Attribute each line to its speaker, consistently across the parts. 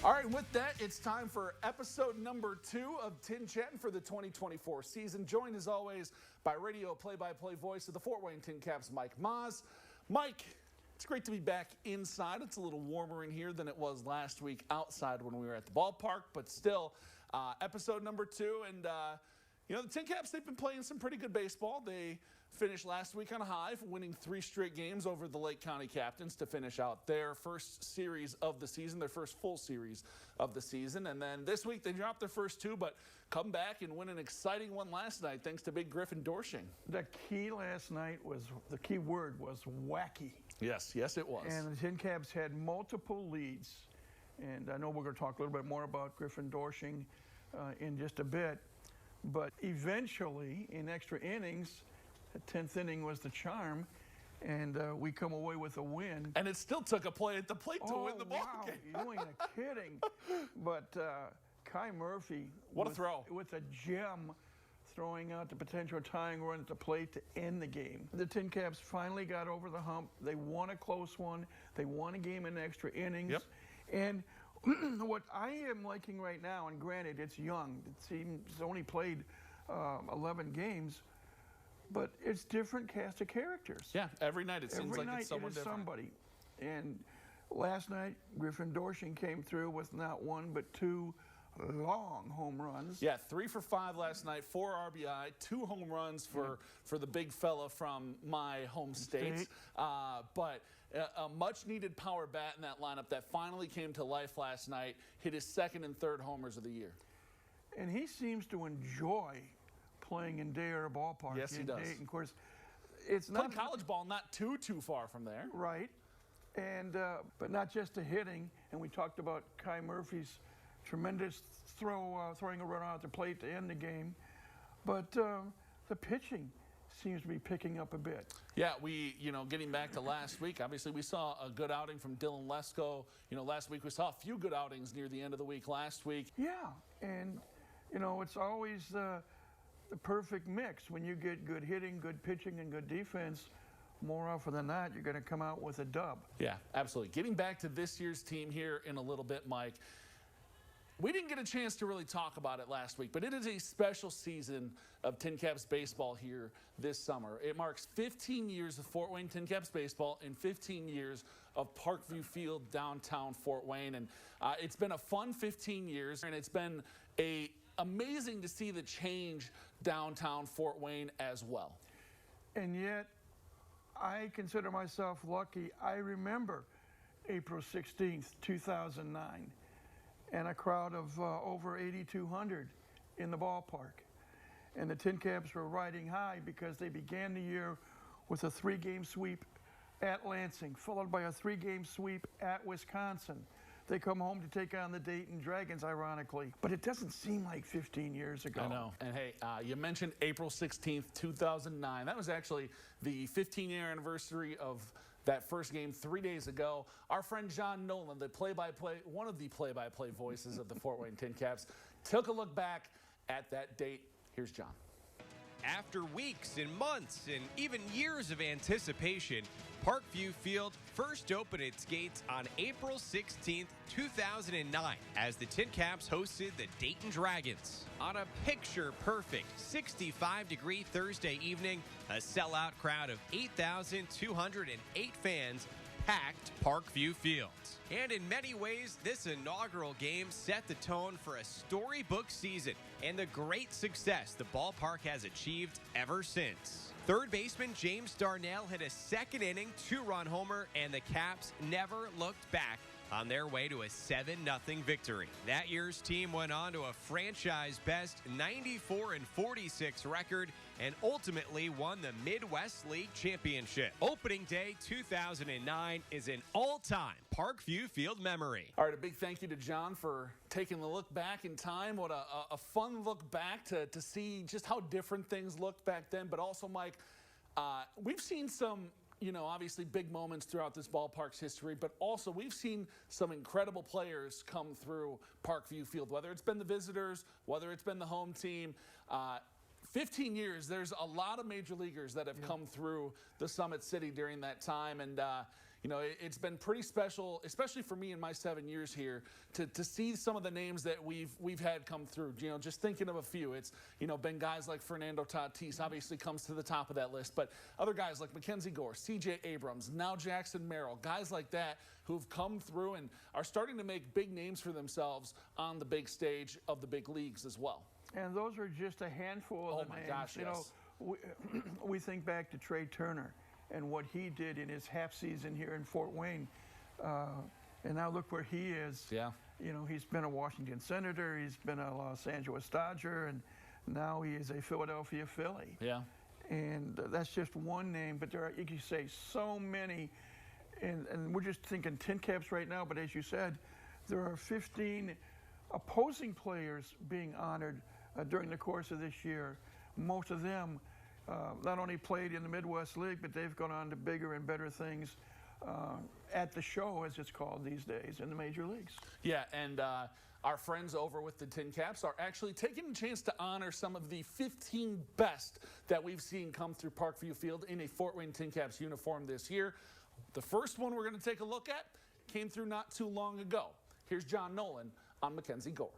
Speaker 1: All right, with that, it's time for episode number 2 of TinChattin for the 2024 season. Joined as always by radio play-by-play voice of the Fort Wayne TinCaps, Mike Maahs. Mike, it's great to be back inside. It's a little warmer in here than it was last week outside when we were at the ballpark, but still, episode number 2. And, you know, the TinCaps, they've been playing some pretty good baseball. They finished last week on a high, winning 3 straight games over the Lake County Captains to finish out their first series of the season, their first full series of the season. And then this week they dropped their first 2, but come back and win an exciting one last night thanks to big Griffin Dorshing.
Speaker 2: The key last night was, the key word was wacky.
Speaker 1: Yes, it was.
Speaker 2: And the TinCaps had multiple leads. And I know we're going to talk a little bit more about Griffin Dorshing in just a bit. But eventually, in extra innings, the 10th inning was the charm, and we come away with a win.
Speaker 1: And it still took a play at the plate to win the ball game.
Speaker 2: You ain't kidding. But Kai Murphy,
Speaker 1: what a throw.
Speaker 2: With a gem, throwing out the potential tying run at the plate to end the game. The TinCaps finally got over the hump. They won a close one. They won a game in extra innings.
Speaker 1: Yep.
Speaker 2: And what I am liking right now, and granted, it's young. It's only played 11 games, but it's different cast of characters.
Speaker 1: Yeah, every night it seems like it's someone different.
Speaker 2: Somebody. And last night, Griffin Dorshing came through with not 1 but 2 long home runs.
Speaker 1: Yeah, 3 for 5 last night, 4 RBI, 2 home runs for the big fella from my home state. But a much-needed power bat in that lineup that finally came to life last night, hit his 2nd and 3rd homers of the year.
Speaker 2: And he seems to enjoy playing in Dayton Ballpark.
Speaker 1: Yes, he does.
Speaker 2: Dayton. Of course, it's not
Speaker 1: college ball, not too far from there.
Speaker 2: Right, and but not just the hitting. And we talked about Kai Murphy's tremendous throwing a run out the plate to end the game, but the pitching seems to be picking up a bit.
Speaker 1: Yeah, getting back to last week, obviously we saw a good outing from Dylan Lesko. Last week we saw a few good outings near the end of the week last week.
Speaker 2: Yeah, and it's always the perfect mix. When you get good hitting, good pitching, and good defense, more often than not, you're going to come out with a dub.
Speaker 1: Yeah, absolutely. Getting back to this year's team here in a little bit, Mike. We didn't get a chance to really talk about it last week, but it is a special season of TinCaps baseball here this summer. It marks 15 years of Fort Wayne TinCaps baseball and 15 years of Parkview Field downtown Fort Wayne. And it's been a fun 15 years, and it's been amazing to see the change downtown Fort Wayne as well.
Speaker 2: And yet, I consider myself lucky. I remember April 16th, 2009. And a crowd of over 8,200 in the ballpark. And the TinCaps were riding high because they began the year with a 3-game sweep at Lansing, followed by a 3-game sweep at Wisconsin. They come home to take on the Dayton Dragons, ironically. But it doesn't seem like 15 years ago.
Speaker 1: I know. And hey, you mentioned April 16th, 2009. That was actually the 15-year anniversary of that first game 3 days ago. Our friend John Nolan, one of the play-by-play voices of the Fort Wayne TinCaps, took a look back at that date. Here's John.
Speaker 3: After weeks and months and even years of anticipation, Parkview Field first opened its gates on April 16th, 2009, as the TinCaps hosted the Dayton Dragons. On a picture-perfect 65-degree Thursday evening, a sellout crowd of 8,208 fans packed Parkview Field. And in many ways, this inaugural game set the tone for a storybook season and the great success the ballpark has achieved ever since. Third baseman James Darnell hit a 2nd inning 2-run homer, and the Caps never looked back on their way to a 7-0 victory. That year's team went on to a franchise-best 94-46 record and ultimately won the Midwest League Championship. Opening day 2009 is an all-time Parkview Field memory.
Speaker 1: All right, a big thank you to John for taking a look back in time. What a fun look back to see just how different things looked back then. But also, Mike, we've seen some obviously big moments throughout this ballpark's history, but also we've seen some incredible players come through Parkview Field, whether it's been the visitors, whether it's been the home team. 15 years, there's a lot of major leaguers that have come through the Summit City during that time. And, you know, it's been pretty special, especially for me in my 7 years here, to see some of the names that we've had come through. You know, just thinking of a few, it's, you know, been guys like Fernando Tatis obviously comes to the top of that list, but other guys like Mackenzie Gore, C.J. Abrams, now Jackson Merrill, guys like that who've come through and are starting to make big names for themselves on the big stage of the big leagues as well.
Speaker 2: And those are just a handful of the names.
Speaker 1: Gosh,
Speaker 2: you
Speaker 1: yes.
Speaker 2: know, we think back to Trey Turner and what he did in his half season here in Fort Wayne. And now look where he is.
Speaker 1: Yeah.
Speaker 2: You know, he's been a Washington Senator, he's been a Los Angeles Dodger, and now he is a Philadelphia Philly.
Speaker 1: Yeah.
Speaker 2: And that's just one name, but there are, you can say, so many. And we're just thinking TinCaps right now, but as you said, there are 15 opposing players being honored during the course of this year. Most of them not only played in the Midwest League, but they've gone on to bigger and better things at the show, as it's called these days, in the major leagues.
Speaker 1: Yeah, and our friends over with the TinCaps are actually taking a chance to honor some of the 15 best that we've seen come through Parkview Field in a Fort Wayne TinCaps uniform this year. The first one we're going to take a look at came through not too long ago. Here's John Nolan on Mackenzie Gore.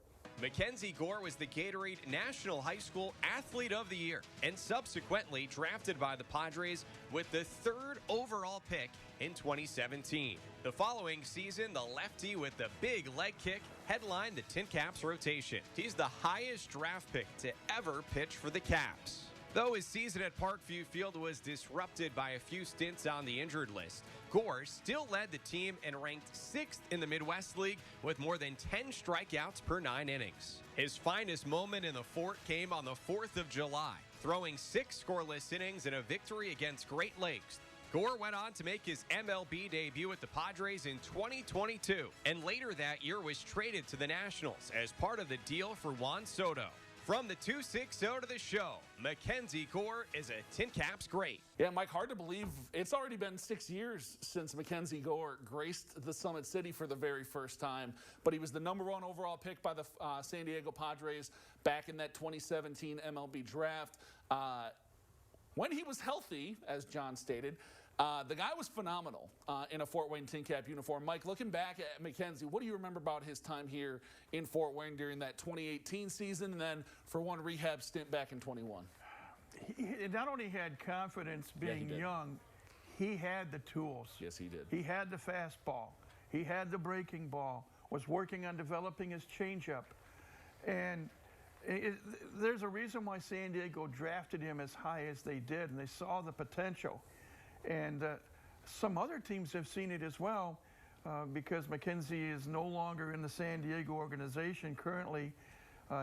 Speaker 3: Mackenzie Gore was the Gatorade National High School Athlete of the Year and subsequently drafted by the Padres with the 3rd overall pick in 2017. The following season, the lefty with the big leg kick headlined the TinCaps rotation. He's the highest draft pick to ever pitch for the Caps. Though his season at Parkview Field was disrupted by a few stints on the injured list, Gore still led the team and ranked 6th in the Midwest League with more than 10 strikeouts per 9 innings. His finest moment in the fort came on the 4th of July, throwing 6 scoreless innings in a victory against Great Lakes. Gore went on to make his MLB debut with the Padres in 2022, and later that year was traded to the Nationals as part of the deal for Juan Soto. From the 260 to the show, Mackenzie Gore is a TinCaps great.
Speaker 1: Yeah, Mike, hard to believe it's already been 6 years since Mackenzie Gore graced the Summit City for the very first time, but he was the #1 overall pick by the San Diego Padres back in that 2017 MLB draft. When he was healthy, as John stated, the guy was phenomenal in a Fort Wayne TinCap uniform. Mike, looking back at Mackenzie, what do you remember about his time here in Fort Wayne during that 2018 season and then for one rehab stint back in 21?
Speaker 2: He not only had confidence being young, he had the tools.
Speaker 1: Yes, he did.
Speaker 2: He had the fastball. He had the breaking ball, was working on developing his changeup. And there's a reason why San Diego drafted him as high as they did, and they saw the potential. And some other teams have seen it as well because Mackenzie is no longer in the San Diego organization currently.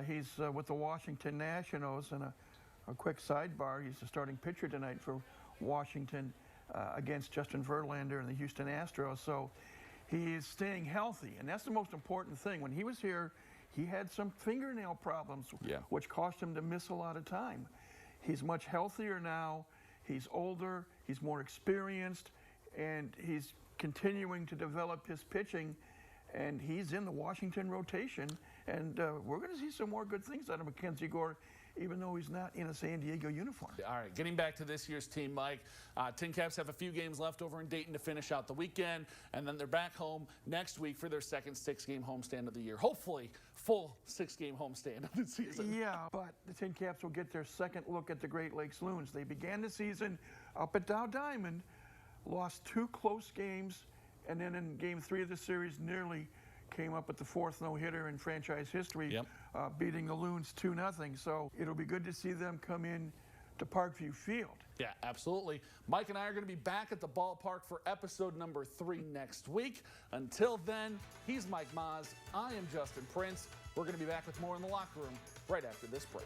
Speaker 2: He's with the Washington Nationals. And a quick sidebar, he's the starting pitcher tonight for Washington against Justin Verlander and the Houston Astros. So he is staying healthy, and that's the most important thing. When he was here, he had some fingernail problems, which cost him to miss a lot of time. He's much healthier now. He's older, he's more experienced, and he's continuing to develop his pitching, and he's in the Washington rotation. And we're going to see some more good things out of Mackenzie Gore, even though he's not in a San Diego uniform.
Speaker 1: All right, getting back to this year's team, Mike. TinCaps have a few games left over in Dayton to finish out the weekend, and then they're back home next week for their second 6-game homestand of the year. Hopefully, full 6-game homestand of the season.
Speaker 2: Yeah, but the TinCaps will get their second look at the Great Lakes Loons. They began the season up at Dow Diamond, lost 2 close games, and then in Game 3 of the series nearly came up with the 4th no-hitter in franchise history, beating the Loons 2-0. So it'll be good to see them come in to Parkview Field.
Speaker 1: Yeah, absolutely. Mike and I are going to be back at the ballpark for episode number 3 next week. Until then, he's Mike Maahs. I am Justin Prince. We're going to be back with more in the locker room right after this break.